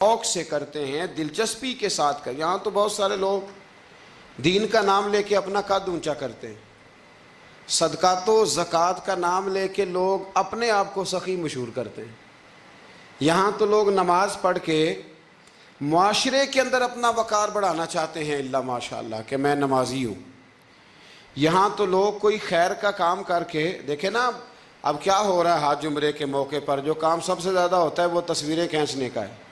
شوق سے کرتے ہیں، دلچسپی کے ساتھ کرتے ہیں۔ یہاں تو بہت سارے لوگ دین کا نام لے کے اپنا قد اونچا کرتے ہیں، صدقات و زکوٰۃ کا نام لے کے لوگ اپنے آپ کو سخی مشہور کرتے ہیں۔ یہاں تو لوگ نماز پڑھ کے معاشرے کے اندر اپنا وقار بڑھانا چاہتے ہیں، اللہ ماشاء اللہ کہ میں نمازی ہوں۔ یہاں تو لوگ کوئی خیر کا کام کر کے دیکھیں نا، اب کیا ہو رہا ہے حج عمرے کے موقع پر جو کام سب سے زیادہ ہوتا ہے وہ تصویریں کھینچنے کا ہے،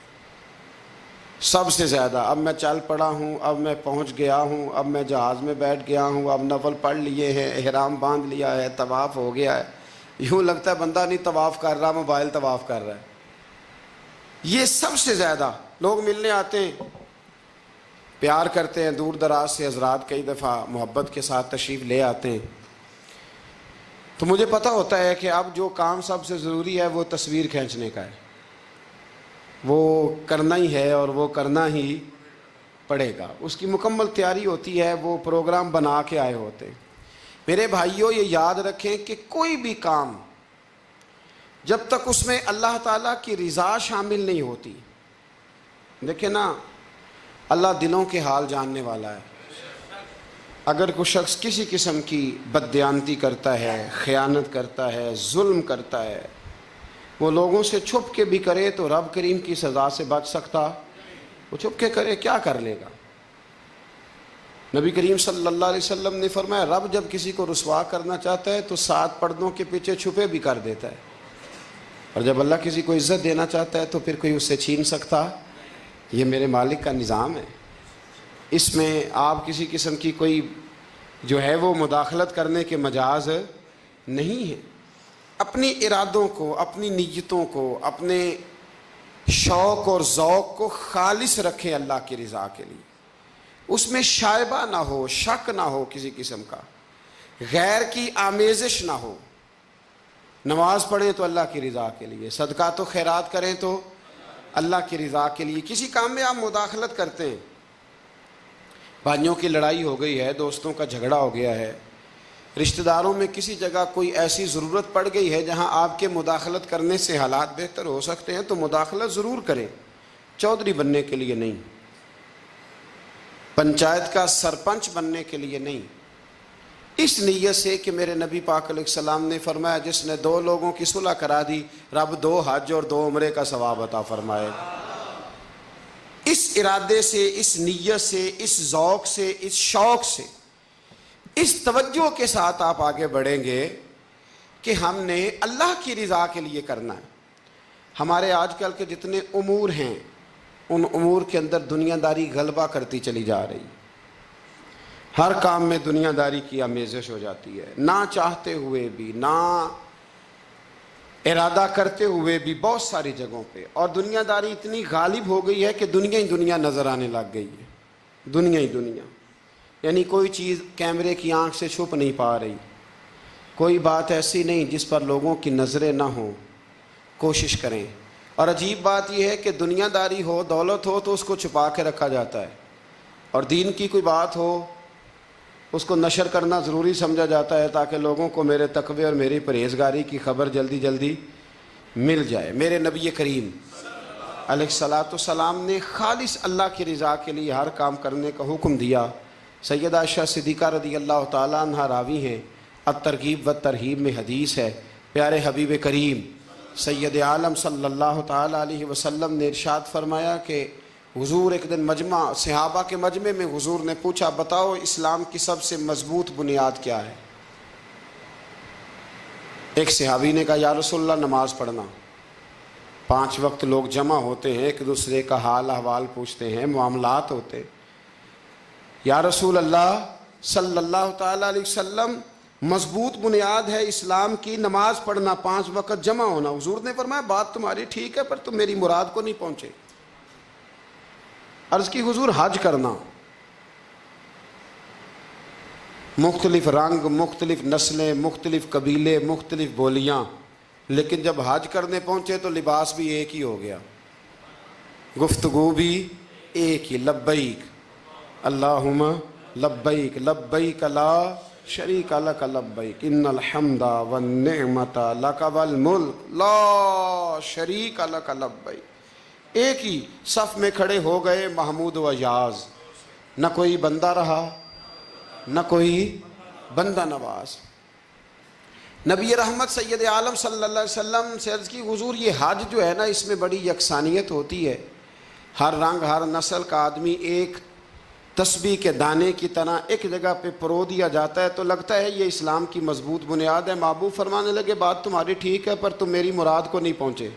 سب سے زیادہ۔ اب میں چل پڑا ہوں، اب میں پہنچ گیا ہوں، اب میں جہاز میں بیٹھ گیا ہوں، اب نفل پڑھ لیے ہیں، احرام باندھ لیا ہے، طواف ہو گیا ہے۔ یوں لگتا ہے بندہ نہیں طواف کر رہا، موبائل طواف کر رہا ہے۔ یہ سب سے زیادہ لوگ ملنے آتے ہیں، پیار کرتے ہیں، دور دراز سے حضرات کئی دفعہ محبت کے ساتھ تشریف لے آتے ہیں۔ تو مجھے پتہ ہوتا ہے کہ اب جو کام سب سے ضروری ہے وہ تصویر کھینچنے کا ہے، وہ کرنا ہی ہے اور وہ کرنا ہی پڑے گا، اس کی مکمل تیاری ہوتی ہے، وہ پروگرام بنا کے آئے ہوتے ہیں۔ میرے بھائیوں یہ یاد رکھیں کہ کوئی بھی کام جب تک اس میں اللہ تعالیٰ کی رضا شامل نہیں ہوتی، دیکھیں نا اللہ دلوں کے حال جاننے والا ہے۔ اگر کوئی شخص کسی قسم کی بددیانتی کرتا ہے، خیانت کرتا ہے، ظلم کرتا ہے، وہ لوگوں سے چھپ کے بھی کرے تو رب کریم کی سزا سے بچ سکتا؟ وہ چھپ کے کرے کیا کر لے گا؟ نبی کریم صلی اللہ علیہ وسلم نے فرمایا رب جب کسی کو رسوا کرنا چاہتا ہے تو 7 پردوں کے پیچھے چھپے بھی کر دیتا ہے، اور جب اللہ کسی کو عزت دینا چاہتا ہے تو پھر کوئی اس سے چھین سکتا؟ یہ میرے مالک کا نظام ہے، اس میں آپ کسی قسم کی کوئی جو ہے وہ مداخلت کرنے کے مجاز نہیں ہے۔ اپنی ارادوں کو، اپنی نیتوں کو، اپنے شوق اور ذوق کو خالص رکھیں اللہ کی رضا کے لیے، اس میں شائبہ نہ ہو، شک نہ ہو کسی قسم کا، غیر کی آمیزش نہ ہو۔ نماز پڑھیں تو اللہ کی رضا کے لیے، صدقات و خیرات کریں تو اللہ کی رضا کے لیے۔ کسی کام میں آپ مداخلت کرتے ہیں، بھائیوں کی لڑائی ہو گئی ہے، دوستوں کا جھگڑا ہو گیا ہے، رشتہ داروں میں کسی جگہ کوئی ایسی ضرورت پڑ گئی ہے جہاں آپ کے مداخلت کرنے سے حالات بہتر ہو سکتے ہیں تو مداخلت ضرور کریں، چودھری بننے کے لیے نہیں، پنچایت کا سرپنچ بننے کے لیے نہیں، اس نیت سے کہ میرے نبی پاک علیہ السلام نے فرمایا جس نے 2 لوگوں کی صلح کرا دی رب 2 حج اور 2 عمرے کا ثواب عطا فرمائے۔ اس ارادے سے، اس نیت سے، اس ذوق سے، اس شوق سے، اس توجہ کے ساتھ آپ آگے بڑھیں گے کہ ہم نے اللہ کی رضا کے لیے کرنا ہے۔ ہمارے آج کل کے جتنے امور ہیں ان امور کے اندر دنیا داری غلبہ کرتی چلی جا رہی، ہر کام میں دنیا داری کی آمیزش ہو جاتی ہے، نہ چاہتے ہوئے بھی، نہ ارادہ کرتے ہوئے بھی، بہت ساری جگہوں پہ۔ اور دنیا داری اتنی غالب ہو گئی ہے کہ دنیا ہی دنیا نظر آنے لگ گئی ہے، دنیا ہی دنیا، یعنی کوئی چیز کیمرے کی آنکھ سے چھپ نہیں پا رہی، کوئی بات ایسی نہیں جس پر لوگوں کی نظریں نہ ہوں، کوشش کریں۔ اور عجیب بات یہ ہے کہ دنیا داری ہو، دولت ہو تو اس کو چھپا کے رکھا جاتا ہے، اور دین کی کوئی بات ہو اس کو نشر کرنا ضروری سمجھا جاتا ہے تاکہ لوگوں کو میرے تقوی اور میری پرہیزگاری کی خبر جلدی جلدی مل جائے۔ میرے نبی کریم علیہ الصلاۃ والسلام نے خالص اللہ کی رضا کے لیے ہر کام کرنے کا حکم دیا۔ سیدہ عائشہ صدیقہ رضی اللہ تعالیٰ عنہ راوی ہیں، الترغیب و ترہیب میں حدیث ہے، پیارے حبیب کریم سید عالم صلی اللہ تعالیٰ علیہ وسلم نے ارشاد فرمایا کہ حضور ایک دن مجمع صحابہ کے مجمع میں حضور نے پوچھا بتاؤ اسلام کی سب سے مضبوط بنیاد کیا ہے؟ ایک صحابی نے کہا یا رسول اللہ نماز پڑھنا۔ 5 وقت لوگ جمع ہوتے ہیں، ایک دوسرے کا حال احوال پوچھتے ہیں، معاملات ہوتے ہیں۔ یا رسول اللہ صلی اللہ تعالیٰ علیہ وسلم مضبوط بنیاد ہے اسلام کی نماز پڑھنا، 5 وقت جمع ہونا۔ حضور نے فرمایا بات تمہاری ٹھیک ہے پر تم میری مراد کو نہیں پہنچے۔ عرض کی حضور حج کرنا، مختلف رنگ، مختلف نسلیں، مختلف قبیلے، مختلف بولیاں، لیکن جب حج کرنے پہنچے تو لباس بھی ایک ہی ہو گیا، گفتگو بھی ایک ہی، لبیک اللہم لبیک لبیک لا شریک لک لبیک ان الحمد والنعمت لک والملک لا شریک لک لبیک۔ ایک ہی صف میں کھڑے ہو گئے محمود و یاز، نہ کوئی بندہ رہا نہ کوئی بندہ نواز۔ نبی رحمت سید عالم صلی اللہ علیہ وسلم سے عرض کی حضور یہ حج جو ہے نا اس میں بڑی یکسانیت ہوتی ہے، ہر رنگ ہر نسل کا آدمی ایک تسبیح کے دانے کی طرح ایک جگہ پہ پرو دیا جاتا ہے، تو لگتا ہے یہ اسلام کی مضبوط بنیاد ہے۔ محبوب فرمانے لگے بات تمہاری ٹھیک ہے پر تم میری مراد کو نہیں پہنچے۔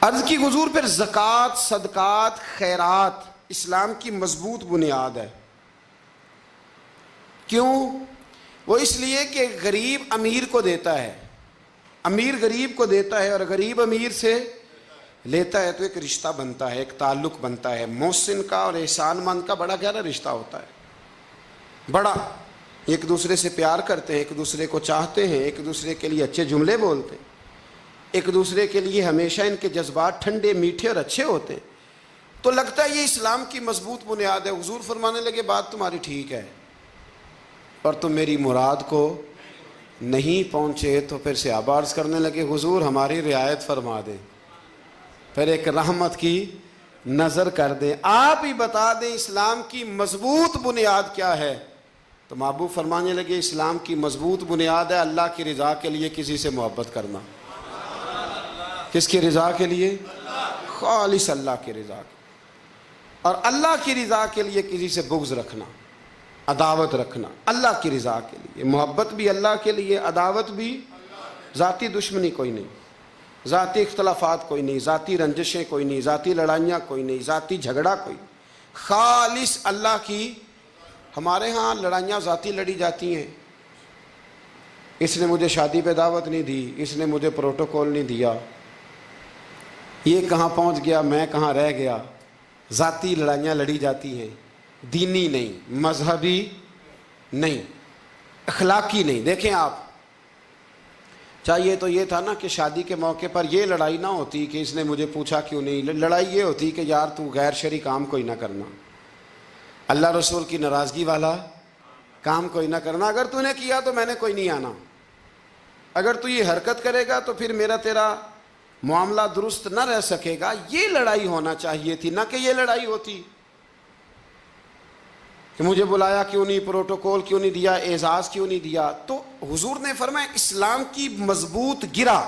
عرض کی حضور پھر زکوٰۃ، صدقات، خیرات اسلام کی مضبوط بنیاد ہے۔ کیوں؟ وہ اس لیے کہ غریب امیر کو دیتا ہے، امیر غریب کو دیتا ہے، اور غریب امیر سے لیتا ہے تو ایک رشتہ بنتا ہے، ایک تعلق بنتا ہے۔ محسن کا اور احسان مند کا بڑا گہرا رشتہ ہوتا ہے، بڑا، ایک دوسرے سے پیار کرتے ہیں، ایک دوسرے کو چاہتے ہیں، ایک دوسرے کے لیے اچھے جملے بولتے ہیں، ایک دوسرے کے لیے ہمیشہ ان کے جذبات ٹھنڈے میٹھے اور اچھے ہوتے ہیں، تو لگتا ہے یہ اسلام کی مضبوط بنیاد ہے۔ حضور فرمانے لگے بات تمہاری ٹھیک ہے اور تم میری مراد کو نہیں پہنچے، تو پھر صحابہ عرض کرنے لگے حضور ہماری رعایت فرما دیں، پھر ایک رحمت کی نظر کر دیں، آپ ہی بتا دیں اسلام کی مضبوط بنیاد کیا ہے۔ تو محبوب فرمانے لگے اسلام کی مضبوط بنیاد ہے اللہ کی رضا کے لیے کسی سے محبت کرنا۔ کس کی رضا کے لیے؟ خالص اللہ کی رضا کے، اور اللہ کی رضا کے لیے کسی سے بغض رکھنا، عداوت رکھنا، اللہ کی رضا کے لیے، محبت بھی اللہ کے لیے، عداوت بھی، ذاتی دشمنی کوئی نہیں، ذاتی اختلافات کوئی نہیں، ذاتی رنجشیں کوئی نہیں، ذاتی لڑائیاں کوئی نہیں، ذاتی جھگڑا کوئی نہیں، خالص اللہ کی۔ ہمارے ہاں لڑائیاں ذاتی لڑی جاتی ہیں، اس نے مجھے شادی پہ دعوت نہیں دی، اس نے مجھے پروٹوکول نہیں دیا، یہ کہاں پہنچ گیا میں کہاں رہ گیا، ذاتی لڑائیاں لڑی جاتی ہیں، دینی نہیں، مذہبی نہیں، اخلاقی نہیں۔ دیکھیں آپ، چاہیے تو یہ تھا نا کہ شادی کے موقع پر یہ لڑائی نہ ہوتی کہ اس نے مجھے پوچھا کیوں نہیں، لڑائی یہ ہوتی کہ یار تو غیر شرعی کام کوئی نہ کرنا، اللہ رسول کی ناراضگی والا کام کوئی نہ کرنا، اگر تو نے کیا تو میں نے کوئی نہیں آنا، اگر تو یہ حرکت کرے گا تو پھر میرا تیرا معاملہ درست نہ رہ سکے گا۔ یہ لڑائی ہونا چاہیے تھی، نہ کہ یہ لڑائی ہوتی کہ مجھے بلایا کیوں نہیں، پروٹوکول کیوں نہیں دیا، اعزاز کیوں نہیں دیا۔ تو حضور نے فرمایا اسلام کی مضبوط گرہ،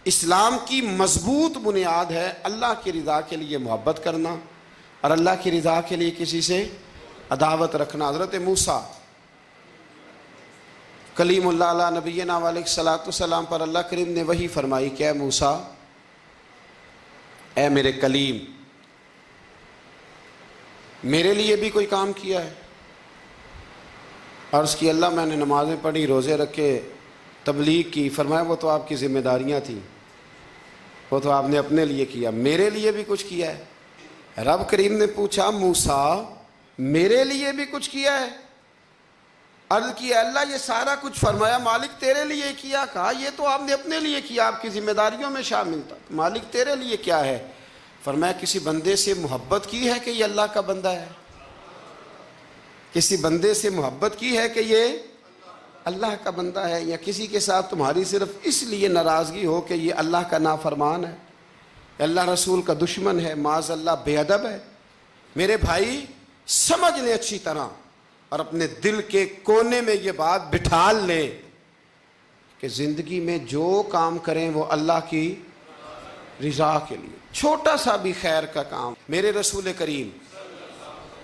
اسلام کی مضبوط بنیاد ہے اللہ کی رضا کے لیے محبت کرنا اور اللہ کی رضا کے لیے کسی سے عداوت رکھنا۔ حضرت موسیٰ کلیم اللہ علیہ نبینا علیہ الصلوۃ والسلام پر اللہ کریم نے وحی فرمائی کہ اے موسیٰ، اے میرے کلیم، میرے لیے بھی کوئی کام کیا ہے؟ عرض کی اللہ میں نے نمازیں پڑھی، روزے رکھے، تبلیغ کی۔ فرمایا وہ تو آپ کی ذمہ داریاں تھیں، وہ تو آپ نے اپنے لیے کیا، میرے لیے بھی کچھ کیا ہے؟ رب کریم نے پوچھا موسیٰ میرے لیے بھی کچھ کیا ہے؟ عرض کی اللہ یہ سارا کچھ، فرمایا مالک تیرے لیے کیا۔ کہا یہ تو آپ نے اپنے لیے کیا، آپ کی ذمہ داریوں میں شامل تھا، مالک تیرے لیے کیا ہے؟ فرمایا کسی بندے سے محبت کی ہے کہ یہ اللہ کا بندہ ہے، کسی بندے سے محبت کی ہے کہ یہ اللہ کا بندہ ہے، یا کسی کے ساتھ تمہاری صرف اس لیے ناراضگی ہو کہ یہ اللہ کا نافرمان ہے، اللہ رسول کا دشمن ہے، معاذ اللہ بے ادب ہے۔ میرے بھائی سمجھ لیں اچھی طرح اور اپنے دل کے کونے میں یہ بات بٹھا لیں کہ زندگی میں جو کام کریں وہ اللہ کی رضا کے لیے، چھوٹا سا بھی خیر کا کام۔ میرے رسول کریم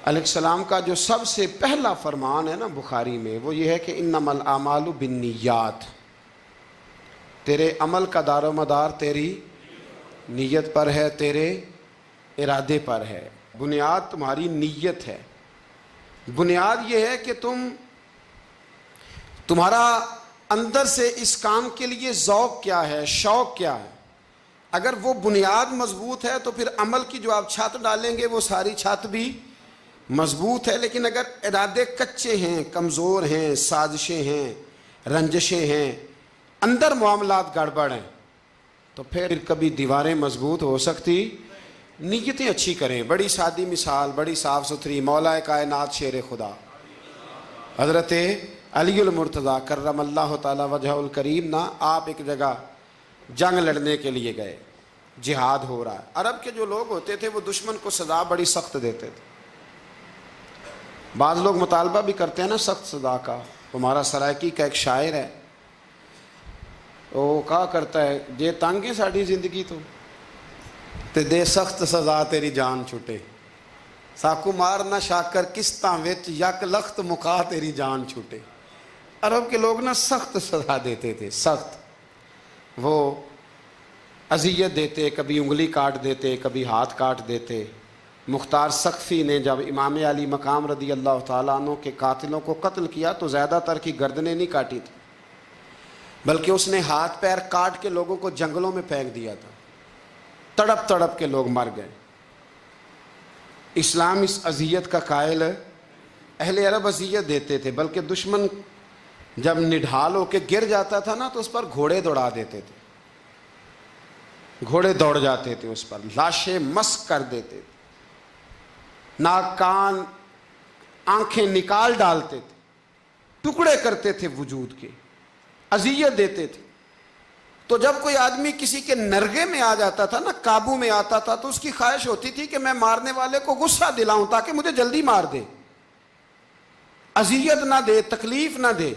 علیہ السلام کا جو سب سے پہلا فرمان ہے نا بخاری میں، وہ یہ ہے کہ انما الاعمال بالنیات، تیرے عمل کا دار و مدار تیری نیت پر ہے، تیرے ارادے پر ہے۔ بنیاد تمہاری نیت ہے، بنیاد یہ ہے کہ تمہارا اندر سے اس کام کے لیے ذوق کیا ہے، شوق کیا ہے۔ اگر وہ بنیاد مضبوط ہے تو پھر عمل کی جو آپ چھت ڈالیں گے وہ ساری چھت بھی مضبوط ہے، لیکن اگر ارادے کچے ہیں، کمزور ہیں، سازشیں ہیں، رنجشیں ہیں، اندر معاملات گڑبڑ ہیں، تو پھر کبھی دیواریں مضبوط ہو سکتی۔ نیتیں اچھی کریں، بڑی سادی مثال، بڑی صاف ستھری، مولا کائنات شیر خدا حضرت علی المرتضیٰ کرم اللہ تعالی وجہ الکریم نا، آپ ایک جگہ جنگ لڑنے کے لیے گئے، جہاد ہو رہا ہے۔ عرب کے جو لوگ ہوتے تھے وہ دشمن کو سزا بڑی سخت دیتے تھے۔ بعض لوگ مطالبہ بھی کرتے ہیں نا سخت سزا کا۔ ہمارا سرائکی کا ایک شاعر ہے، وہ کہا کرتا ہے، جے تنگ ہے ساڈی زندگی تو تے دے سخت سزا تیری جان چھٹے، ساکو مار نہ شاکر کستاں وچ یک لخت مکا تیری جان چھوٹے۔ عرب کے لوگ نا سخت سزا دیتے تھے، سخت، وہ اذیت دیتے، کبھی انگلی کاٹ دیتے، کبھی ہاتھ کاٹ دیتے۔ مختار سقفی نے جب امام علی مقام رضی اللہ تعالیٰ عنہ کے قاتلوں کو قتل کیا تو زیادہ تر کی گردنیں نہیں کاٹی تھی، بلکہ اس نے ہاتھ پیر کاٹ کے لوگوں کو جنگلوں میں پھینک دیا تھا، تڑپ تڑپ کے لوگ مر گئے۔ اسلام اس اذیت کا قائل ہے۔ اہل عرب اذیت دیتے تھے، بلکہ دشمن جب نڈھال ہو کے گر جاتا تھا نا تو اس پر گھوڑے دوڑا دیتے تھے، گھوڑے دوڑ جاتے تھے اس پر، لاشیں مسک کر دیتے تھے، ناک کان آنکھیں نکال ڈالتے تھے، ٹکڑے کرتے تھے وجود کے، اذیت دیتے تھے۔ تو جب کوئی آدمی کسی کے نرغے میں آ جاتا تھا نا، قابو میں آتا تھا، تو اس کی خواہش ہوتی تھی کہ میں مارنے والے کو غصہ دلاؤں تاکہ مجھے جلدی مار دے، اذیت نہ دے، تکلیف نہ دے،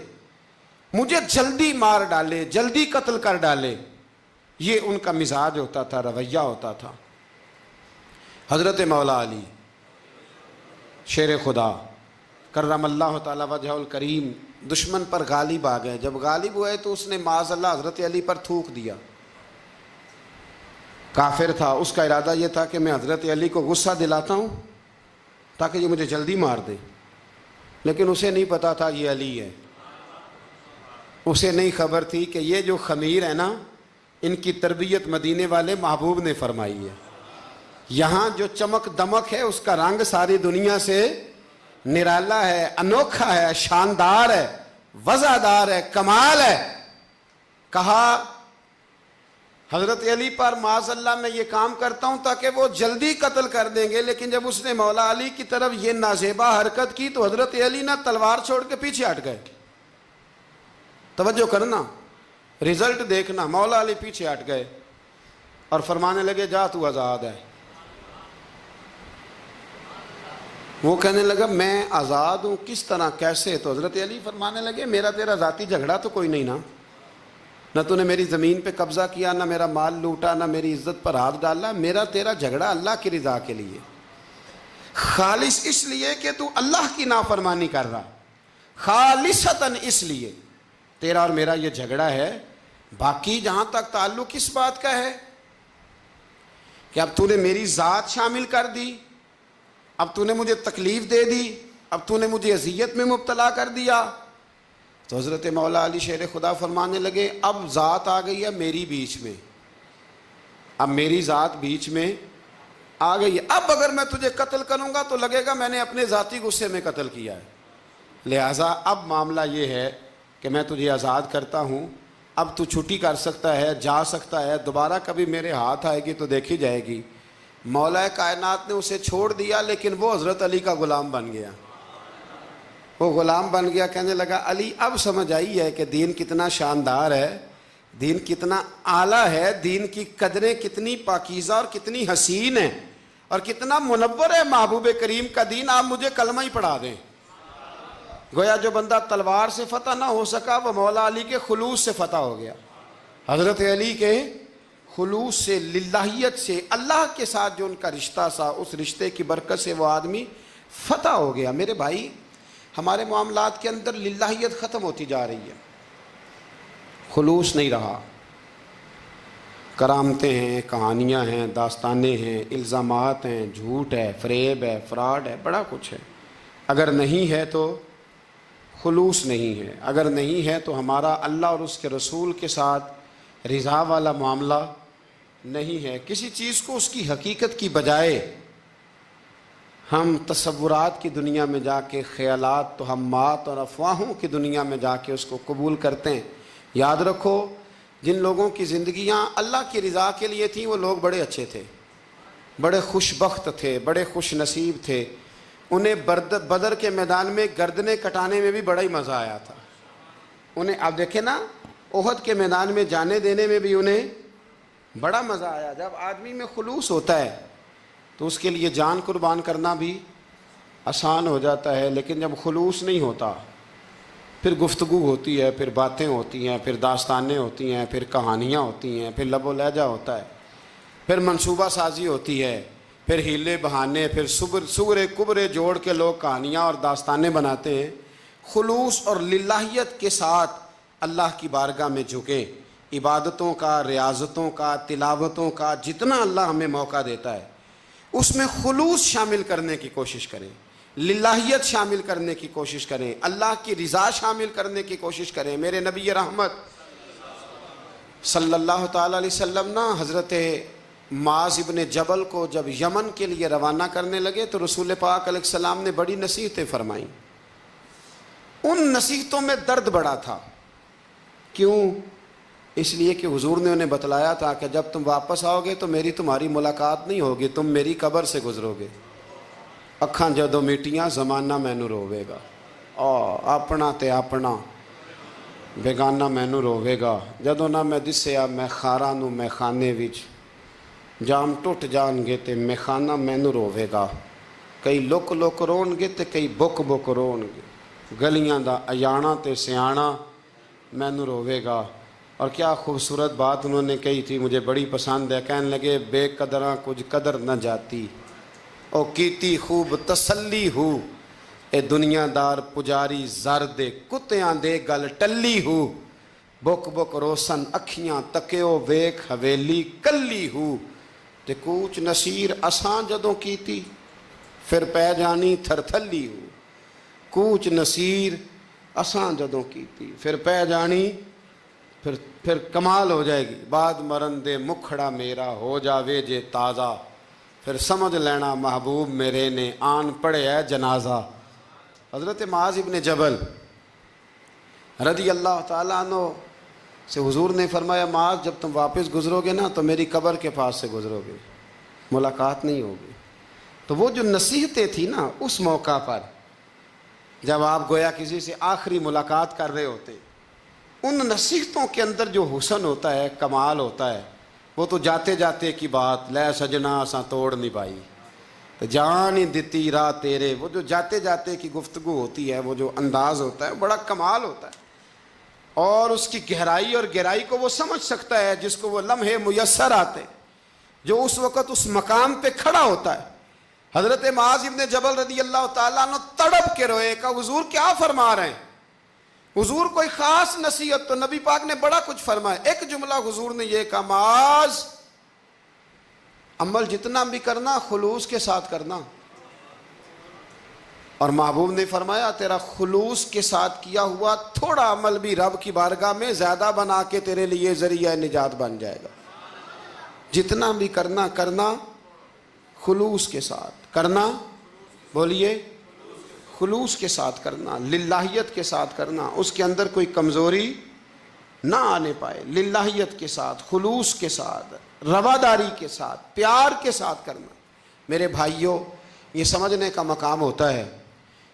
مجھے جلدی مار ڈالے، جلدی قتل کر ڈالے۔ یہ ان کا مزاج ہوتا تھا، رویہ ہوتا تھا۔ حضرت مولا علی شیر خدا کرم اللہ تعالی وجہ الکریم دشمن پر غالب آ گئے۔ جب غالب ہوئے تو اس نے معاذ اللہ حضرت علی پر تھوک دیا۔ کافر تھا، اس کا ارادہ یہ تھا کہ میں حضرت علی کو غصہ دلاتا ہوں تاکہ یہ مجھے جلدی مار دے، لیکن اسے نہیں پتا تھا یہ علی ہے۔ اسے نہیں خبر تھی کہ یہ جو خمیر ہے نا، ان کی تربیت مدینے والے محبوب نے فرمائی ہے۔ یہاں جو چمک دمک ہے اس کا رنگ ساری دنیا سے نرالا ہے، انوکھا ہے، شاندار ہے، وزادار ہے، کمال ہے۔ کہا حضرت علی پر معاذ اللہ میں یہ کام کرتا ہوں تاکہ وہ جلدی قتل کر دیں گے، لیکن جب اس نے مولا علی کی طرف یہ نازیبا حرکت کی تو حضرت علی نہ تلوار چھوڑ کے پیچھے ہٹ گئے۔ توجہ کرنا، رزلٹ دیکھنا، مولا علی پیچھے ہٹ گئے اور فرمانے لگے جا تو آزاد ہے۔ وہ کہنے لگا میں آزاد ہوں، کس طرح، کیسے؟ تو حضرت علی فرمانے لگے میرا تیرا ذاتی جھگڑا تو کوئی نہیں نا، نہ تو نے میری زمین پہ قبضہ کیا، نہ میرا مال لوٹا، نہ میری عزت پر ہاتھ ڈالا۔ میرا تیرا جھگڑا اللہ کی رضا کے لیے، خالص اس لیے کہ تو اللہ کی نافرمانی کر رہا، خالصتاً اس لیے تیرا اور میرا یہ جھگڑا ہے۔ باقی جہاں تک تعلق اس بات کا ہے کہ اب تو نے میری ذات شامل کر دی، اب تو نے مجھے تکلیف دے دی، اب تو نے مجھے اذیت میں مبتلا کر دیا، تو حضرت مولا علی شیر خدا فرمانے لگے اب ذات آ گئی ہے میری بیچ میں، اب میری ذات بیچ میں آ گئی ہے، اب اگر میں تجھے قتل کروں گا تو لگے گا میں نے اپنے ذاتی غصے میں قتل کیا ہے، لہٰذا اب معاملہ یہ ہے کہ میں تجھے آزاد کرتا ہوں، اب تو چھٹی کر سکتا ہے، جا سکتا ہے، دوبارہ کبھی میرے ہاتھ آئے گی تو دیکھی جائے گی۔ مولا کائنات نے اسے چھوڑ دیا، لیکن وہ حضرت علی کا غلام بن گیا، وہ غلام بن گیا۔ کہنے لگا علی اب سمجھ آئی ہے کہ دین کتنا شاندار ہے، دین کتنا اعلیٰ ہے، دین کی قدریں کتنی پاکیزہ اور کتنی حسین ہیں، اور کتنا منور ہے محبوب کریم کا دین، آپ مجھے کلمہ ہی پڑھا دیں۔ گویا جو بندہ تلوار سے فتح نہ ہو سکا وہ مولا علی کے خلوص سے فتح ہو گیا، حضرت علی کے خلوص سے، للہیت سے، اللہ کے ساتھ جو ان کا رشتہ تھا اس رشتے کی برکت سے وہ آدمی فتح ہو گیا۔ میرے بھائی ہمارے معاملات کے اندر للہیت ختم ہوتی جا رہی ہے، خلوص نہیں رہا، کرامتیں ہیں، کہانیاں ہیں، داستانیں ہیں، الزامات ہیں، جھوٹ ہے، فریب ہے، فراڈ ہے، بڑا کچھ ہے۔ اگر نہیں ہے تو خلوص نہیں ہے، اگر نہیں ہے تو ہمارا اللہ اور اس کے رسول کے ساتھ رضا والا معاملہ نہیں ہے۔ کسی چیز کو اس کی حقیقت کی بجائے ہم تصورات کی دنیا میں جا کے، خیالات توہمات اور افواہوں کی دنیا میں جا کے اس کو قبول کرتے ہیں۔ یاد رکھو جن لوگوں کی زندگیاں اللہ کی رضا کے لیے تھیں وہ لوگ بڑے اچھے تھے، بڑے خوش بخت تھے، بڑے خوش نصیب تھے، انہیں بدر کے میدان میں گردنیں کٹانے میں بھی بڑا ہی مزہ آیا تھا انہیں۔ آپ دیکھیں نا احد کے میدان میں جانے دینے میں بھی انہیں بڑا مزہ آیا۔ جب آدمی میں خلوص ہوتا ہے تو اس کے لیے جان قربان کرنا بھی آسان ہو جاتا ہے، لیکن جب خلوص نہیں ہوتا پھر گفتگو ہوتی ہے، پھر باتیں ہوتی ہیں، پھر داستانیں ہوتی ہیں، پھر کہانیاں ہوتی ہیں، پھر لب و لہجہ ہوتا ہے، پھر منصوبہ سازی ہوتی ہے، پھر ہیلے بہانے، پھر سغرے کبرے جوڑ کے لوگ کہانیاں اور داستانیں بناتے ہیں۔ خلوص اور للہیت کے ساتھ اللہ کی بارگاہ میں جھکیں، عبادتوں کا، ریاضتوں کا، تلاوتوں کا جتنا اللہ ہمیں موقع دیتا ہے اس میں خلوص شامل کرنے کی کوشش کریں، للہیت شامل کرنے کی کوشش کریں، اللہ کی رضا شامل کرنے کی کوشش کریں۔ میرے نبی رحمت صلی اللہ تعالی علیہ وسلم نا حضرت معاذ ابن جبل کو جب یمن کے لیے روانہ کرنے لگے تو رسول پاک علیہ السلام نے بڑی نصیحتیں فرمائیں۔ ان نصیحتوں میں درد بڑا تھا۔ کیوں؟ اس لیے کہ حضور نے انہیں بتلایا تھا کہ جب تم واپس آؤ گے تو میری تمہاری ملاقات نہیں ہوگی، تم میری قبر سے گزرو گے۔ اکھاں جدوں میٹیاں زمانہ مینوں روے گا، اپنا تے اپنا بیگانہ مینوں روے گا، جدوں نہ میں دسیا میں خاراں نوں میں خانے وچ، جام ٹوٹ جان گے تے میں خانہ مینوں روے گا۔ کئی لک لک رون گے تے کئی بک بک رون گے، گلیاں دا ایانا تے سیانا مینوں روے گا۔ اور کیا خوبصورت بات انہوں نے کہی تھی، مجھے بڑی پسند ہے۔ کہنے لگے بے قدراں کچھ قدر نہ جاتی، او کیتی خوب تسلی ہو، اے دنیا دار پجاری زر دے کتیاں دے گل ٹلی ہو، بک بک روسن اکھیاں تکیو ویکھ حویلی کلی ہو، تے کوچ نصیر اساں جدوں کیتی پھر پہ جانی تھر تھلی ہو۔ کوچ نصیر اساں جدوں کیتی پھر پہ جانی پھر کمال ہو جائے گی۔ بعد مرن دے مکھڑا میرا ہو جاوے جے تازہ، پھر سمجھ لینا محبوب میرے نے آن پڑے ہے جنازہ۔ حضرت معاذ ابن جبل رضی اللہ تعالیٰ عنہ سے حضور نے فرمایا معاذ جب تم واپس گزرو گے نا تو میری قبر کے پاس سے گزرو گے، ملاقات نہیں ہوگی۔ تو وہ جو نصیحتیں تھیں نا اس موقع پر جب آپ گویا کسی سے آخری ملاقات کر رہے ہوتے، ان نصیحتوں کے اندر جو حسن ہوتا ہے، کمال ہوتا ہے، وہ تو جاتے جاتے کی بات، لے سجنا اساں توڑ نہیں پائی تو جان ہی دتی راہ تیرے، وہ جو جاتے جاتے کی گفتگو ہوتی ہے، وہ جو انداز ہوتا ہے بڑا کمال ہوتا ہے۔ اور اس کی گہرائی اور گہرائی کو وہ سمجھ سکتا ہے جس کو وہ لمحے میسر آتے، جو اس وقت اس مقام پہ کھڑا ہوتا ہے۔ حضرت معاذ ابن جبل رضی اللہ تعالیٰ عنہ تڑپ کے روئے، کہا حضور کیا فرما رہے ہیں؟ حضور کوئی خاص نصیحت تو نبی پاک نے بڑا کچھ فرمایا۔ ایک جملہ حضور نے یہ کہا معاذ عمل جتنا بھی کرنا خلوص کے ساتھ کرنا۔ اور محبوب نے فرمایا تیرا خلوص کے ساتھ کیا ہوا تھوڑا عمل بھی رب کی بارگاہ میں زیادہ بنا کے تیرے لیے ذریعہ نجات بن جائے گا۔ جتنا بھی کرنا خلوص کے ساتھ کرنا، بولیے خلوص کے ساتھ کرنا، للہیت کے ساتھ کرنا، اس کے اندر کوئی کمزوری نہ آنے پائے، للہیت کے ساتھ، خلوص کے ساتھ، رواداری کے ساتھ، پیار کے ساتھ کرنا۔ میرے بھائیوں، یہ سمجھنے کا مقام ہوتا ہے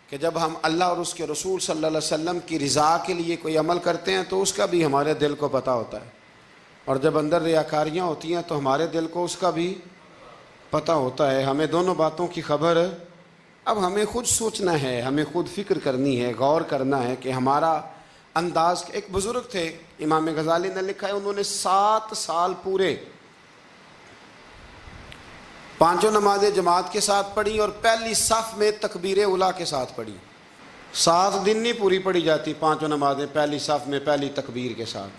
کہ جب ہم اللہ اور اس کے رسول صلی اللہ علیہ وسلم کی رضا کے لیے کوئی عمل کرتے ہیں تو اس کا بھی ہمارے دل کو پتہ ہوتا ہے، اور جب اندر ریاکاریاں ہوتی ہیں تو ہمارے دل کو اس کا بھی پتہ ہوتا ہے۔ ہمیں دونوں باتوں کی خبر اب ہمیں خود سوچنا ہے، ہمیں خود فکر کرنی ہے، غور کرنا ہے کہ ہمارا انداز۔ ایک بزرگ تھے امام غزالی نے لکھا ہے، انہوں نے 7 سال پورے پانچوں نمازیں جماعت کے ساتھ پڑھی اور پہلی صف میں تکبیر اولیٰ کے ساتھ پڑھی۔ 7 دن نہیں پوری پڑھی جاتی پانچوں نمازیں پہلی صف میں پہلی تکبیر کے ساتھ۔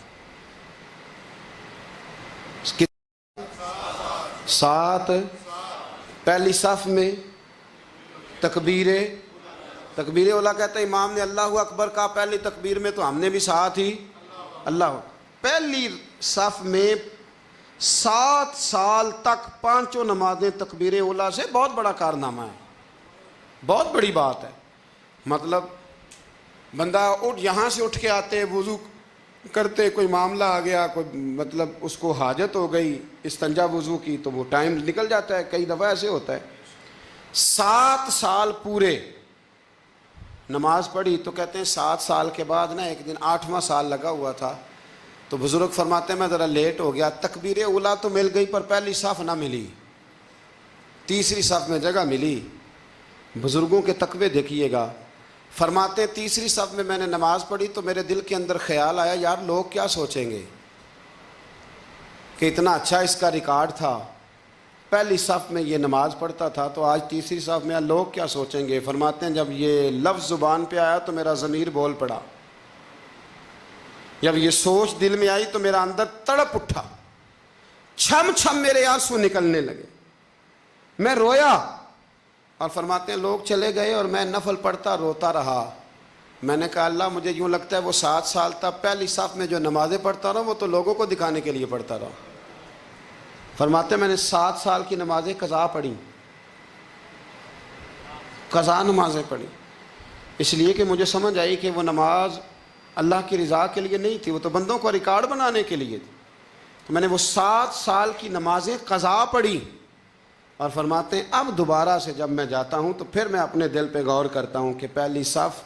7 پہلی صف میں تکبیر اولیٰ کہتا ہے امام نے اللہ اکبر کہا پہلی تکبیر میں تو ہم نے بھی ساتھ ہی اللہ۔ پہلی صف میں 7 سال تک پانچوں نمازیں تکبیر اولیٰ سے بہت بڑا کارنامہ ہے، بہت بڑی بات ہے۔ مطلب بندہ یہاں سے اٹھ کے آتے، وضو کرتے، کوئی معاملہ آ گیا، کوئی مطلب اس کو حاجت ہو گئی استنجا وضو کی تو وہ ٹائم نکل جاتا ہے، کئی دفعہ ایسے ہوتا ہے۔ 7 سال پورے نماز پڑھی تو کہتے ہیں 7 سال کے بعد نا ایک دن 8واں سال لگا ہوا تھا تو بزرگ فرماتے ہیں میں ذرا لیٹ ہو گیا، تکبیر اولیٰ تو مل گئی پر پہلی صف نہ ملی، تیسری صف میں جگہ ملی۔ بزرگوں کے تقوی دیکھیے گا، فرماتے ہیں تیسری صف میں نے نماز پڑھی تو میرے دل کے اندر خیال آیا یار لوگ کیا سوچیں گے کہ اتنا اچھا اس کا ریکارڈ تھا، پہلی صف میں یہ نماز پڑھتا تھا تو آج تیسری صف میں لوگ کیا سوچیں گے۔ فرماتے ہیں جب یہ لفظ زبان پہ آیا تو میرا ضمیر بول پڑا، جب یہ سوچ دل میں آئی تو میرا اندر تڑپ اٹھا، چھم چھم میرے آنسو نکلنے لگے، میں رویا۔ اور فرماتے ہیں لوگ چلے گئے اور میں نفل پڑھتا روتا رہا۔ میں نے کہا اللہ مجھے یوں لگتا ہے وہ 7 سال تک پہلی صف میں جو نمازیں پڑھتا رہا وہ تو لوگوں کو دکھانے کے لیے پڑھتا رہا۔ فرماتے ہیں میں نے 7 سال کی نمازیں قضا پڑھی، قضا نمازیں پڑھی، اس لیے کہ مجھے سمجھ آئی کہ وہ نماز اللہ کی رضا کے لیے نہیں تھی، وہ تو بندوں کو ریکارڈ بنانے کے لیے تھی۔ تو میں نے وہ 7 سال کی نمازیں قضا پڑھی، اور فرماتے ہیں اب دوبارہ سے جب میں جاتا ہوں تو پھر میں اپنے دل پہ غور کرتا ہوں کہ پہلی صف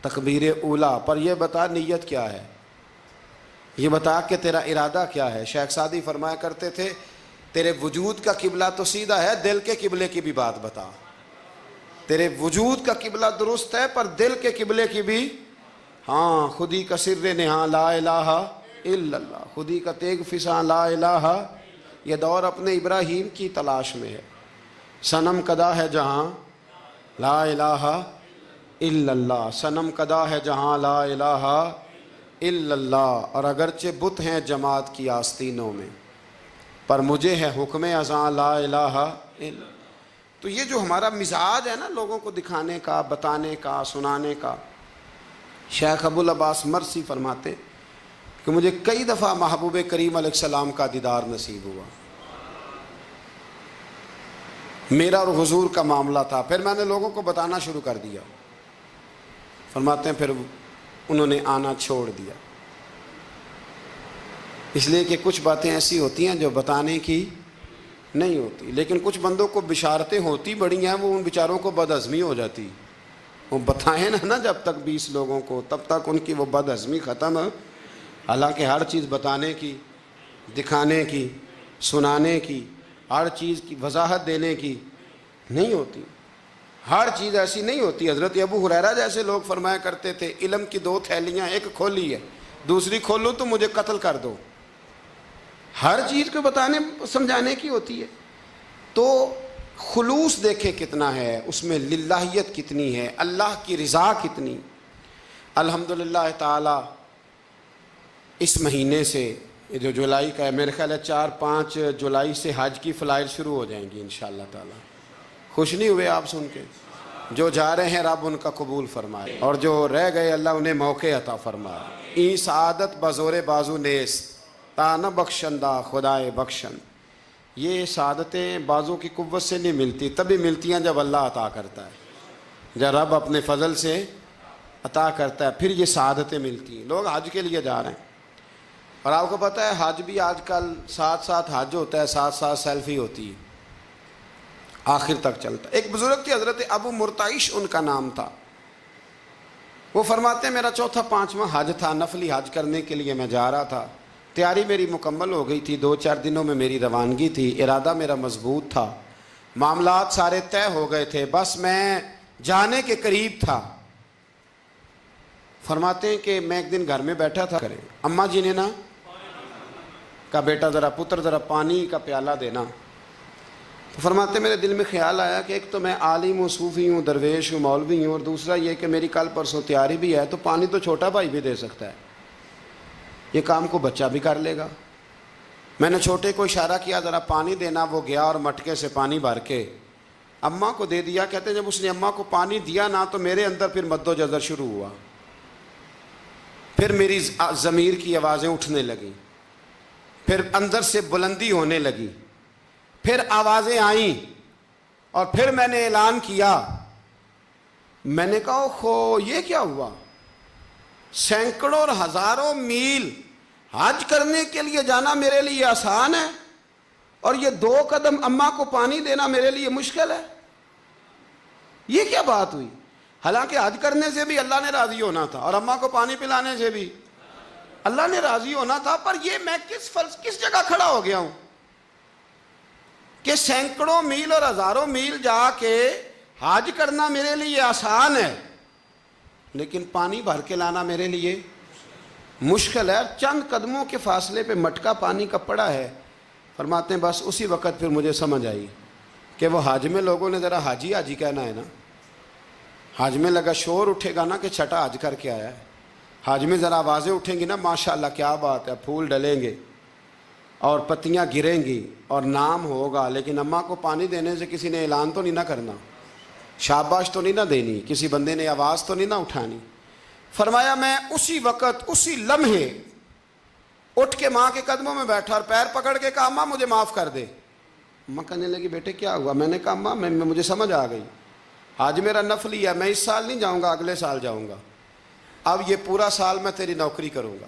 تکبیر اولیٰ پر یہ بتا نیت کیا ہے، یہ بتا کہ تیرا ارادہ کیا ہے۔ شیخ سعدی فرمایا کرتے تھے تیرے وجود کا قبلہ تو سیدھا ہے، دل کے قبلے کی بھی بات بتا۔ تیرے وجود کا قبلہ درست ہے پر دل کے قبلے کی بھی، ہاں خودی کا سر نہاں لا الہ الا اللہ، خودی کا تیغ فساں لا الہ، یہ دور اپنے ابراہیم کی تلاش میں ہے۔ صنم کدا ہے جہاں لا الہ الا اللہ، صنم کدا ہے جہاں لا الہ الا اللہ، اور اگرچہ بت ہیں جماعت کی آستینوں میں پر مجھے ہے حکم ازاں لا الہ الا اللہ۔ تو یہ جو ہمارا مزاج ہے نا لوگوں کو دکھانے کا، بتانے کا، سنانے کا، شیخ ابو العباس مرسی فرماتے کہ مجھے کئی دفعہ محبوب کریم علیہ السلام کا دیدار نصیب ہوا، میرا اور حضور کا معاملہ تھا، پھر میں نے لوگوں کو بتانا شروع کر دیا۔ فرماتے ہیں پھر انہوں نے آنا چھوڑ دیا، اس لیے کہ کچھ باتیں ایسی ہوتی ہیں جو بتانے کی نہیں ہوتی، لیکن کچھ بندوں کو بشارتیں ہوتی بڑی ہیں، وہ ان بیچاروں کو بد ہضمی ہو جاتی، وہ بتائیں نا جب تک 20 لوگوں کو تب تک ان کی وہ بد ہضمی ختم ہے۔ حالانکہ ہر چیز بتانے کی، دکھانے کی، سنانے کی، ہر چیز کی وضاحت دینے کی نہیں ہوتی، ہر چیز ایسی نہیں ہوتی۔ حضرت ابو ہریرہ جیسے لوگ فرمایا کرتے تھے علم کی 2 تھیلیاں، ایک کھولی ہے دوسری کھولو تو مجھے قتل کر دو۔ ہر چیز کو بتانے سمجھانے کی ہوتی ہے۔ تو خلوص دیکھے کتنا ہے اس میں، للہیت کتنی ہے، اللہ کی رضا کتنی۔ الحمدللہ تعالی اس مہینے سے جو جولائی کا ہے، میرے خیال ہے 4-5 جولائی سے حج کی فلائٹ شروع ہو جائیں گی انشاءاللہ تعالی۔ خوش نہیں ہوئے آپ سن کے؟ جو جا رہے ہیں رب ان کا قبول فرمائے، اور جو رہ گئے اللہ انہیں موقع عطا فرمائے۔ این سعادت بزور بازو نیست تا نہ بخشندہ خدائے بخشن، یہ سعادتیں بازو کی قوت سے نہیں ملتی، تبھی ملتی ہیں جب اللہ عطا کرتا ہے، جب رب اپنے فضل سے عطا کرتا ہے پھر یہ سعادتیں ملتی ہیں۔ لوگ حج کے لیے جا رہے ہیں، اور آپ کو پتہ ہے حج بھی آج کل ساتھ ساتھ حج ہوتا ہے، ساتھ ساتھ سیلفی ہوتی ہے، آخر تک چلتا ہے۔ ایک بزرگ تھے حضرت ابو مرتعش ان کا نام تھا، وہ فرماتے ہیں میرا 4تھا-5واں حج تھا، نفلی حج کرنے کے لیے میں جا رہا تھا، تیاری میری مکمل ہو گئی تھی، 2-4 دنوں میں میری روانگی تھی، ارادہ میرا مضبوط تھا، معاملات سارے طے ہو گئے تھے، بس میں جانے کے قریب تھا۔ فرماتے ہیں کہ میں ایک دن گھر میں بیٹھا تھا، کریں اماں جی نے نا کہا بیٹا ذرا پتر ذرا پانی کا پیالہ دینا۔ تو فرماتے میرے دل میں خیال آیا کہ ایک تو میں عالم ہوں، صوفی ہوں، درویش ہوں، مولوی ہوں، اور دوسرا یہ کہ میری کل پرسوں تیاری بھی ہے، تو پانی تو چھوٹا بھائی بھی دے سکتا ہے، یہ کام کو بچہ بھی کر لے گا۔ میں نے چھوٹے کو اشارہ کیا ذرا پانی دینا، وہ گیا اور مٹکے سے پانی بھر کے اماں کو دے دیا۔ کہتے ہیں جب اس نے اماں کو پانی دیا نا تو میرے اندر پھر مد و جزر شروع ہوا، پھر میری ضمیر کی آوازیں اٹھنے لگیں، پھر اندر سے بلندی ہونے لگی، پھر آوازیں آئیں، اور پھر میں نے اعلان کیا، میں نے کہا خو یہ کیا ہوا؟ سینکڑوں اور ہزاروں میل حج کرنے کے لیے جانا میرے لیے آسان ہے، اور یہ 2 قدم اماں کو پانی دینا میرے لیے مشکل ہے، یہ کیا بات ہوئی؟ حالانکہ حج کرنے سے بھی اللہ نے راضی ہونا تھا، اور اماں کو پانی پلانے سے بھی۔ اللہ نے راضی ہونا تھا، پر یہ میں کس جگہ کھڑا ہو گیا ہوں کہ سینکڑوں میل اور ہزاروں میل جا کے حج کرنا میرے لیے آسان ہے، لیکن پانی بھر کے لانا میرے لیے مشکل ہے۔ چند قدموں کے فاصلے پہ مٹکا پانی کا پڑا ہے۔ فرماتے ہیں بس اسی وقت پھر مجھے سمجھ آئی کہ وہ حج میں لوگوں نے ذرا حاجی حاجی کہنا ہے نا، حج میں لگا شور اٹھے گا نا کہ چھٹا حج کر کے آیا ہے، حج میں ذرا آوازیں اٹھیں گی نا، ماشاءاللہ کیا بات ہے، پھول ڈلیں گے اور پتیاں گریں گی اور نام ہوگا، لیکن اماں کو پانی دینے سے کسی نے اعلان تو نہیں نہ کرنا، شاباش تو نہیں نہ دینی، کسی بندے نے آواز تو نہیں نہ اٹھانی۔ فرمایا میں اسی وقت اسی لمحے اٹھ کے ماں کے قدموں میں بیٹھا اور پیر پکڑ کے کہا اماں مجھے معاف کر دے۔ اماں کہنے لگی بیٹے کیا ہوا؟ میں نے کہا اماں مجھے سمجھ آ گئی، آج میرا نفلی ہے، میں اس سال نہیں جاؤں گا، اگلے سال جاؤں گا، اب یہ پورا سال میں تیری نوکری کروں گا،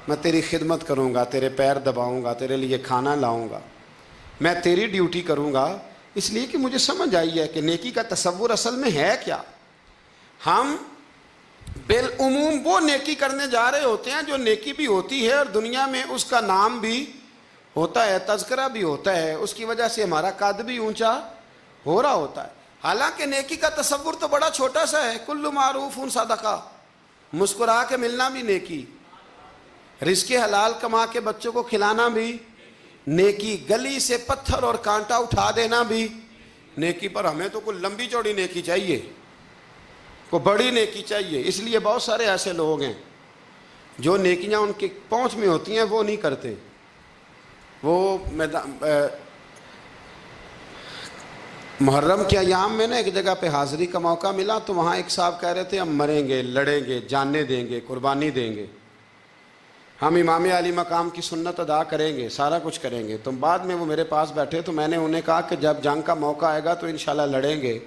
میں تیری خدمت کروں گا، تیرے پیر دباؤں گا، تیرے لیے کھانا لاؤں گا، میں تیری ڈیوٹی کروں گا، اس لیے کہ مجھے سمجھ آئی ہے کہ نیکی کا تصور اصل میں ہے کیا۔ ہم بالعموم وہ نیکی کرنے جا رہے ہوتے ہیں جو نیکی بھی ہوتی ہے اور دنیا میں اس کا نام بھی ہوتا ہے، تذکرہ بھی ہوتا ہے، اس کی وجہ سے ہمارا قد بھی اونچا ہو رہا ہوتا ہے، حالانکہ نیکی کا تصور تو بڑا چھوٹا سا ہے۔ کل معروف صدقہ، مسکرا کے ملنا بھی نیکی، رزق حلال کما کے بچوں کو کھلانا بھی نیکی، گلی سے پتھر اور کانٹا اٹھا دینا بھی نیکی، پر ہمیں تو کوئی لمبی چوڑی نیکی چاہیے، کوئی بڑی نیکی چاہیے۔ اس لیے بہت سارے ایسے لوگ ہیں جو نیکیاں ان کی پہنچ میں ہوتی ہیں وہ نہیں کرتے۔ وہ محرم کے ایام میں نا ایک جگہ پہ حاضری کا موقع ملا تو وہاں ایک صاحب کہہ رہے تھے ہم مریں گے، لڑیں گے، جانیں دیں گے، قربانی دیں گے، ہم امام علی مقام کی سنت ادا کریں گے، سارا کچھ کریں گے۔ تو بعد میں وہ میرے پاس بیٹھے تو میں نے انہیں کہا کہ جب جنگ کا موقع آئے گا تو انشاءاللہ لڑیں گے،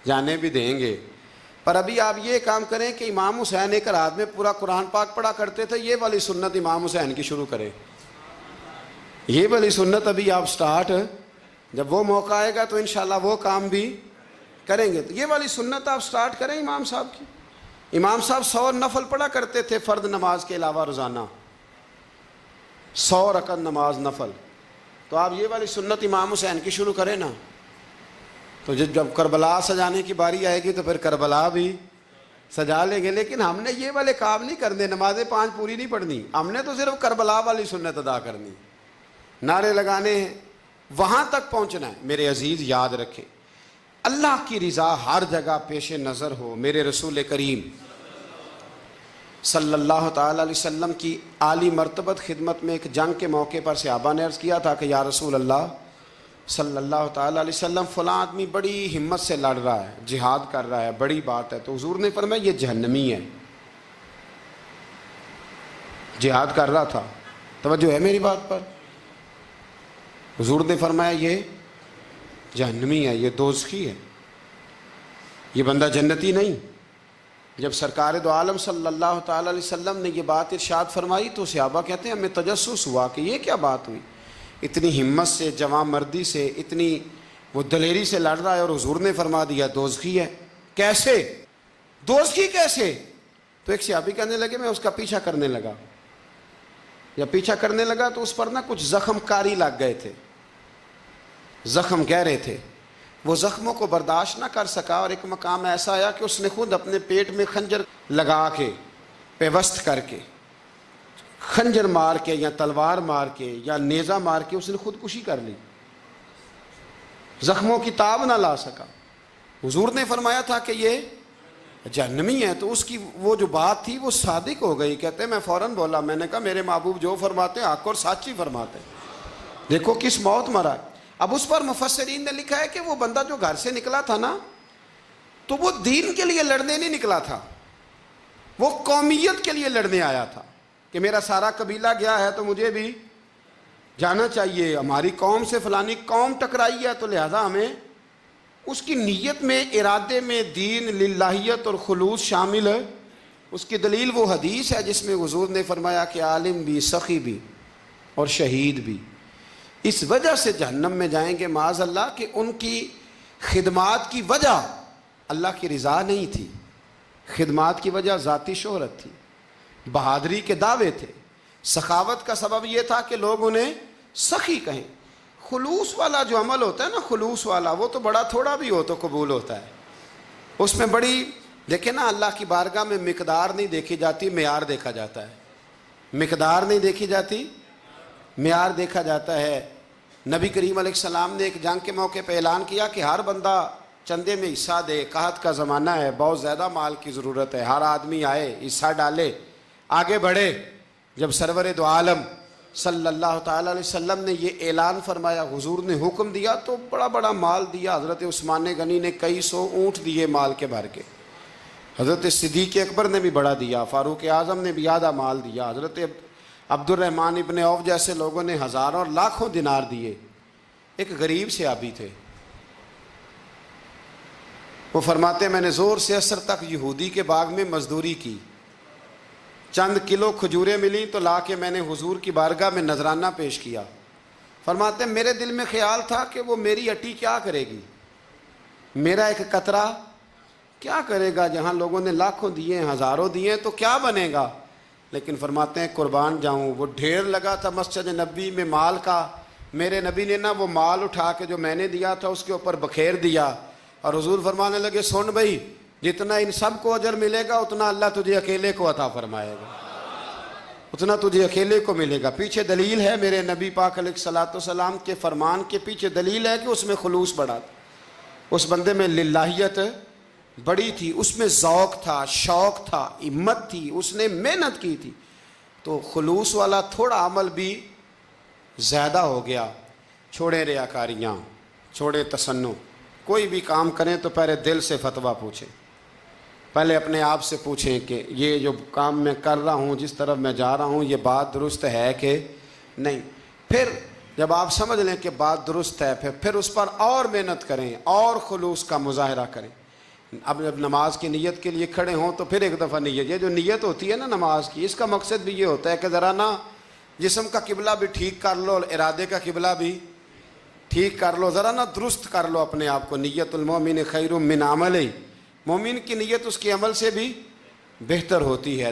جانے بھی دیں گے، پر ابھی آپ یہ کام کریں کہ امام حسین ایک رات میں پورا قرآن پاک پڑھا کرتے تھے، یہ والی سنت امام حسین کی شروع کریں، یہ والی سنت ابھی آپ سٹارٹ، جب وہ موقع آئے گا تو انشاءاللہ وہ کام بھی کریں گے، تو یہ والی سنت آپ سٹارٹ کریں امام صاحب کی۔ امام صاحب 100 نفل پڑھا کرتے تھے فرض نماز کے علاوہ روزانہ، 100 رکعت نماز نفل، تو آپ یہ والی سنت امام حسین کی شروع کریں نا، تو جب کربلا سجانے کی باری آئے گی تو پھر کربلا بھی سجا لیں گے۔ لیکن ہم نے یہ والے کام نہیں کرنے، نمازیں 5 پوری نہیں پڑھنی، ہم نے تو صرف کربلا والی سنت ادا کرنی، نعرے لگانے ہیں، وہاں تک پہنچنا ہے۔ میرے عزیز یاد رکھیں، اللہ کی رضا ہر جگہ پیش نظر ہو۔ میرے رسول کریم صلی اللہ تعالی علیہ وسلم کی عالی مرتبت خدمت میں ایک جنگ کے موقع پر صحابہ نے عرض کیا تھا کہ یا رسول اللہ صلی اللہ تعالی علیہ وسلم فلاں آدمی بڑی ہمت سے لڑ رہا ہے، جہاد کر رہا ہے، بڑی بات ہے، تو حضور نے فرمایا یہ جہنمی ہے، جہاد کر رہا تھا، توجہ ہے میری بات پر، حضور نے فرمایا یہ جہنمی ہے، یہ دوزخی ہے، یہ بندہ جنتی نہیں۔ جب سرکار دو عالم صلی اللہ تعالی علیہ وسلم نے یہ بات ارشاد فرمائی تو صحابہ کہتے ہیں ہمیں تجسس ہوا کہ یہ کیا بات ہوئی، اتنی ہمت سے، جوان مردی سے، اتنی وہ دلیری سے لڑ رہا ہے اور حضور نے فرما دیا دوزخی ہے۔ کیسے دوزخی کیسے؟ تو ایک صحابی کہنے لگے میں اس کا پیچھا کرنے لگا، یا پیچھا کرنے لگا تو اس پر نا کچھ زخم کاری لگ گئے تھے، زخم گہرے تھے، وہ زخموں کو برداشت نہ کر سکا اور ایک مقام ایسا آیا کہ اس نے خود اپنے پیٹ میں خنجر لگا کے، پیوست کر کے، خنجر مار کے یا تلوار مار کے یا نیزہ مار کے اس نے خودکشی کر لی، زخموں کی تاب نہ لا سکا۔ حضور نے فرمایا تھا کہ یہ جہنمی ہے، تو اس کی وہ جو بات تھی وہ صادق ہو گئی۔ کہتے ہیں میں فوراً بولا، میں نے کہا میرے محبوب جو فرماتے ہیں حق اور سچ ہی فرماتے ہیں، دیکھو کس موت مرا۔ اب اس پر مفسرین نے لکھا ہے کہ وہ بندہ جو گھر سے نکلا تھا نا، تو وہ دین کے لیے لڑنے نہیں نکلا تھا، وہ قومیت کے لیے لڑنے آیا تھا کہ میرا سارا قبیلہ گیا ہے تو مجھے بھی جانا چاہیے، ہماری قوم سے فلانی قوم ٹکرائی ہے تو لہذا ہمیں، اس کی نیت میں، ارادے میں دین، للہیت اور خلوص شامل ہے۔ اس کی دلیل وہ حدیث ہے جس میں حضور نے فرمایا کہ عالم بھی، سخی بھی اور شہید بھی اس وجہ سے جہنم میں جائیں گے معاذ اللہ کہ ان کی خدمات کی وجہ اللہ کی رضا نہیں تھی، خدمات کی وجہ ذاتی شہرت تھی، بہادری کے دعوے تھے. سخاوت کا سبب یہ تھا کہ لوگ انہیں سخی کہیں. خلوص والا جو عمل ہوتا ہے نا، خلوص والا، وہ تو بڑا تھوڑا بھی ہو تو قبول ہوتا ہے. اس میں بڑی، دیکھیں نا، اللہ کی بارگاہ میں مقدار نہیں دیکھی جاتی، معیار دیکھا جاتا ہے. مقدار نہیں دیکھی جاتی، معیار دیکھا جاتا ہے. نبی کریم علیہ السلام نے ایک جنگ کے موقع پہ اعلان کیا کہ ہر بندہ چندے میں حصہ دے، قحط کا زمانہ ہے، بہت زیادہ مال کی ضرورت ہے، ہر آدمی آئے، حصہ ڈالے، آگے بڑھے. جب سرور دو عالم صلی اللہ تعالیٰ علیہ وسلم نے یہ اعلان فرمایا، حضور نے حکم دیا، تو بڑا بڑا مال دیا. حضرت عثمان غنی نے کئی سو اونٹ دیے مال کے بھر کے. حضرت صدیق اکبر نے بھی بڑا دیا، فاروق اعظم نے بھی آدھا مال دیا، حضرت عبد الرحمن ابن عوف جیسے لوگوں نے ہزاروں اور لاکھوں دینار دیے. ایک غریب صحابی تھے، وہ فرماتے میں نے زور سے عصر تک یہودی کے باغ میں مزدوری کی، چند کلو کھجوریں ملی تو لا کے میں نے حضور کی بارگاہ میں نذرانہ پیش کیا. فرماتے میرے دل میں خیال تھا کہ وہ میری اٹی کیا کرے گی، میرا ایک قطرہ کیا کرے گا، جہاں لوگوں نے لاکھوں دیے، ہزاروں دیے، تو کیا بنے گا. لیکن فرماتے ہیں قربان جاؤں، وہ ڈھیر لگا تھا مسجد نبی میں مال کا. میرے نبی نے نا وہ مال اٹھا کے جو میں نے دیا تھا اس کے اوپر بکھیر دیا، اور حضور فرمانے لگے سن بھائی، جتنا ان سب کو اجر ملے گا اتنا اللہ تجھے اکیلے کو عطا فرمائے گا، اتنا تجھے اکیلے کو ملے گا. پیچھے دلیل ہے، میرے نبی پاک علیہ الصلوۃ والسلام کے فرمان کے پیچھے دلیل ہے کہ اس میں خلوص بڑا تھا، اس بندے میں للہیت بڑی تھی، اس میں ذوق تھا، شوق تھا، ہمت تھی، اس نے محنت کی تھی. تو خلوص والا تھوڑا عمل بھی زیادہ ہو گیا. چھوڑیں ریاکاریاں، چھوڑیں تصنع. کوئی بھی کام کریں تو پہلے دل سے فتویٰ پوچھیں، پہلے اپنے آپ سے پوچھیں کہ یہ جو کام میں کر رہا ہوں، جس طرف میں جا رہا ہوں، یہ بات درست ہے کہ نہیں. پھر جب آپ سمجھ لیں کہ بات درست ہے، پھر اس پر اور محنت کریں اور خلوص کا مظاہرہ کریں. اب جب نماز کی نیت کے لیے کھڑے ہوں تو پھر ایک دفعہ نیت، یہ جو نیت ہوتی ہے نا نماز کی، اس کا مقصد بھی یہ ہوتا ہے کہ ذرا نا جسم کا قبلہ بھی ٹھیک کر لو اور ارادے کا قبلہ بھی ٹھیک کر لو، ذرا نا درست کر لو اپنے آپ کو. نیت المومن خیر من عملہ، مومن کی نیت اس کے عمل سے بھی بہتر ہوتی ہے.